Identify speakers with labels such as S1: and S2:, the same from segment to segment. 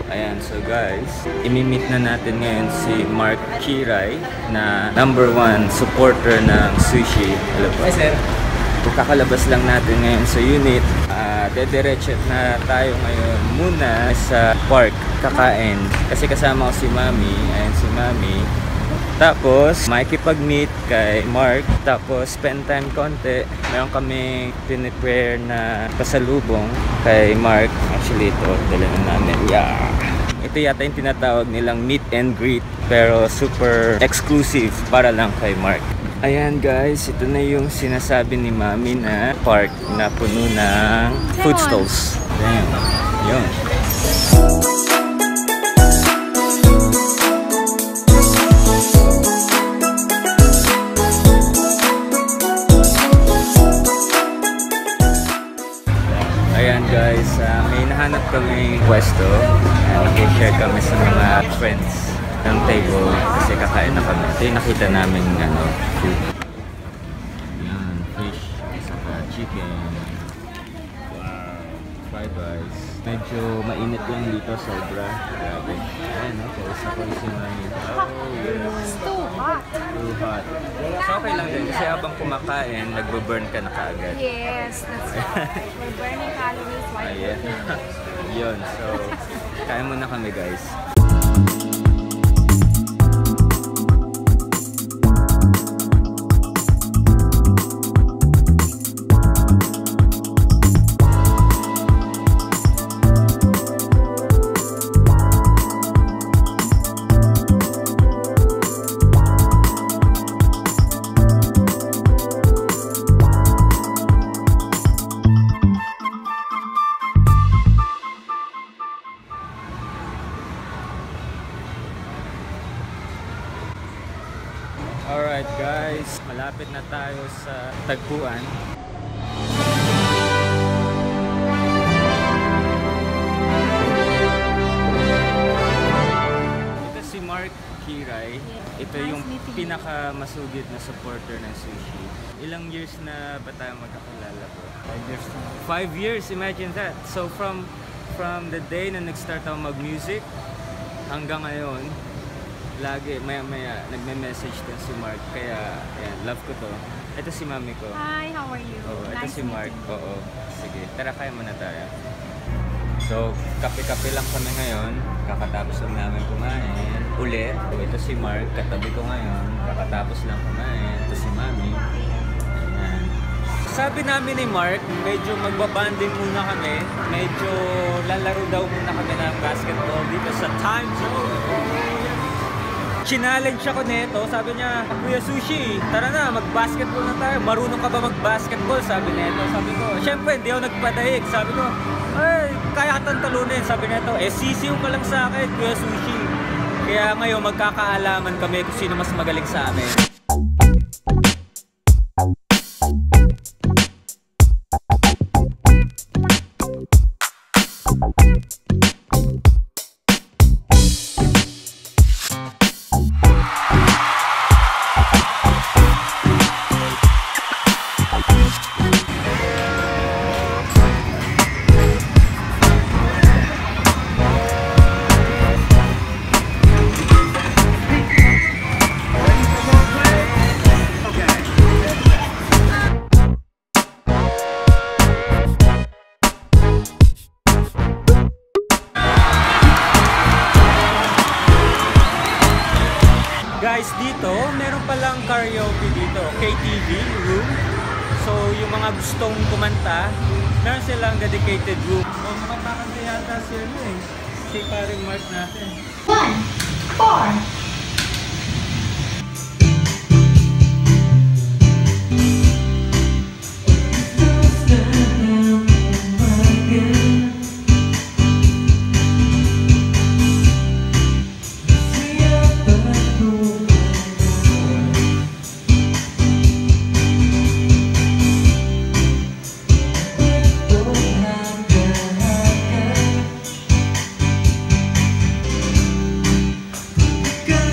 S1: Ayan, so guys, imimit na natin ngayon si Mark Kiray na #1 supporter ng sushi. Hello po.
S2: Hi sir.
S1: Kakalabas lang natin ngayon sa unit. Dediretso na tayo ngayon muna sa park kakain. Kasi kasama ko si Mami. Ayan si Mami. Tapos, makikipag-meet kay Mark. Tapos, spend time konti. Meron kami pinipare na pasalubong kay Mark. Actually, ito, dala na namin. Yeah! Ito yata yung tinatawag nilang meet and greet. Pero super exclusive para lang kay Mark. Ayan guys, ito na yung sinasabi ni Mami na park na puno ng food stalls. Ayan. Yun. Ayan guys, may nahanap kami pwesto. Nag-share kami sa mga friends ng table kasi kakain na kami. Ito yung nakita namin food. Ayan, fish, saka chicken. Wow, fried rice. Medyo mainit lang dito, sobra. Grabe. Ayan, kausap ko si Mami. Oh, yes.
S3: It's too hot.
S1: Too hot. So okay lang din kasi habang kumakain, nagbo-burn ka na kaagad.
S3: Yes, that's right. We're burning calories while cooking.
S1: Yun, so kain muna kami guys. Alright guys, malapit na tayo sa tagpuan. Ito si Mark Kiray. Ito yung pinakamasugid na supporter ng sushi. Ilang years na ba tayo magkakilala po?
S2: 5 years na.
S1: 5 years, imagine that. So from the day na nag-start ako mag-music hanggang ngayon, lagi maya-maya nagme-message din si Mark. Kaya ayan, love ko to. Ito si Mami ko.
S3: Hi, how are you?
S1: Oo, ito
S3: Nice
S1: si Mark.
S3: meeting you.
S1: Oo. Sige, tara kaya muna tayo. So, kape-kape lang kami ngayon. Kakatapos lang namin kumain. Ulit. Ito si Mark, katabi ko ngayon. Kakatapos lang kumain. Ito si Mami. Ayan. Sabi namin ni Mark, medyo magbabanding muna kami. Medyo lalaro daw muna kami ng basketball dito sa time zone. Challenge ako nito, sabi niya, Kuya Sushi, tara na, mag-basketball na tayo. Marunong ka ba mag-basketball? Sabi nito. Sabi ko, syempre, hindi ako nagpadaig. Sabi ko, ay, kaya katang talunin. Sabi nito, sisiw ka lang sa akin, Kuya Sushi. Kaya ngayon, magkakaalaman kami kung sino mas magaling sa amin. Guys, dito, meron palang karaoke dito, KTV room. So, yung mga gustong kumanta, meron silang dedicated room. So, makatakanta yata si paring Mark natin.
S3: 1, 4.
S4: Good.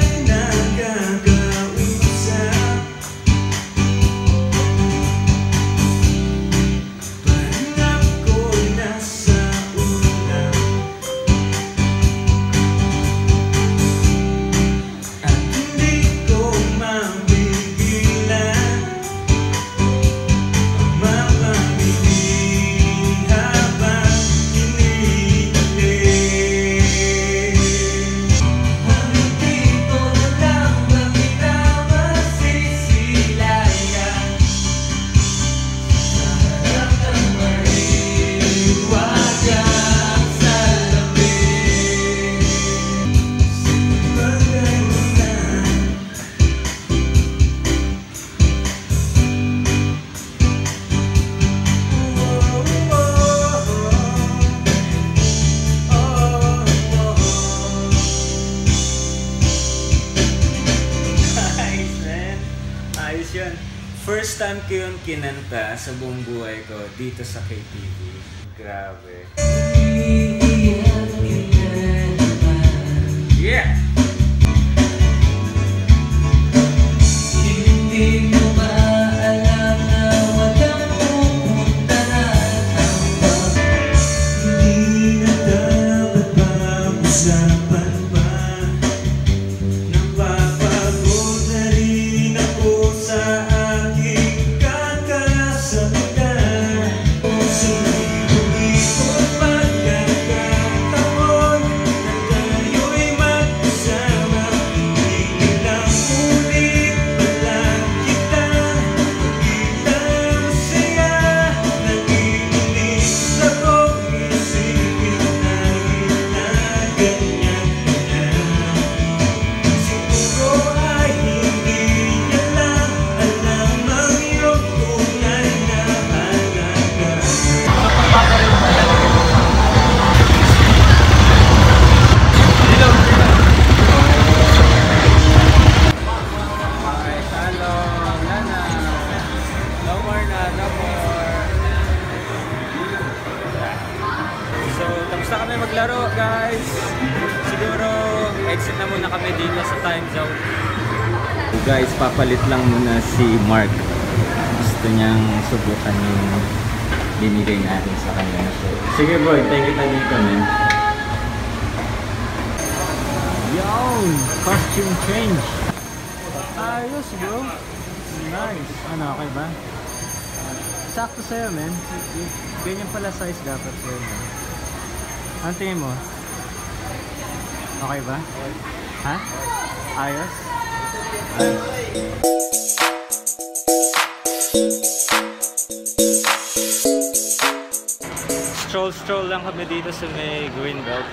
S1: First time ko yun kinanta sa buong buhay ko dito sa KTV. Grabe. Yeah!
S2: Hindi mo ba alam na walang pupunta na ang pag hindi na dapat pag-usapan pa. Napapagod na rin ako sa aking kakasabitan. Sumibog-ibog pagkakataon na tayo'y magkasama. Hindi lang ulit pala kita makita masaya. Nagiginis ako isipin na ganyan ka na. Siguro ay hindi niya lang alam ang iyong tunay na halaga.
S1: Okay, salong. Lana. No more na, no more. So, tapos na kami maglaro, guys. Siguro, exit na muna kami dito sa time zone. Guys, papalit lang muna si Mark. Gusto niyang subukan yung binigay natin sa kanya. So, sige boy, take it na dito, man.
S4: Yon! Costume change! Ayos bro! Nice! Ano, okay ba? Sakto sa'yo, men. Ganyan pala size dapat sa'yo, man. Ano tingin mo? Okay ba? Ha? Ayos? Stroll lang kami dito sa may Greenbelt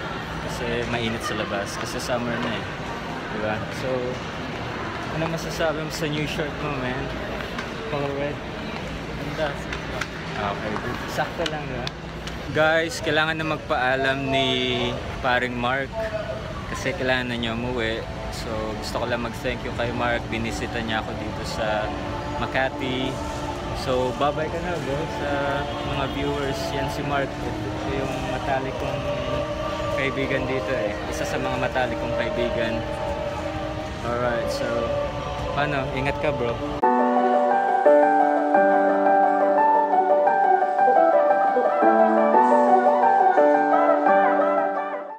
S4: kasi mainit sa labas kasi summer na eh, diba? So, ano masasabi mo sa new shirt mo, man? Color red. Ganda. Okay, good. Sakto lang, diba? Guys, kailangan na magpaalam ni paring Mark kasi kailangan na niya umuwi. So, gusto ko lang mag-thank you kay Mark. Binisita niya ako dito sa Makati. So, bye-bye ka na bro sa mga viewers. Yan si Mark. Ito yung matalik kong kaibigan dito eh. Isa sa mga matalik kong kaibigan. Alright, so paano? Ingat ka bro.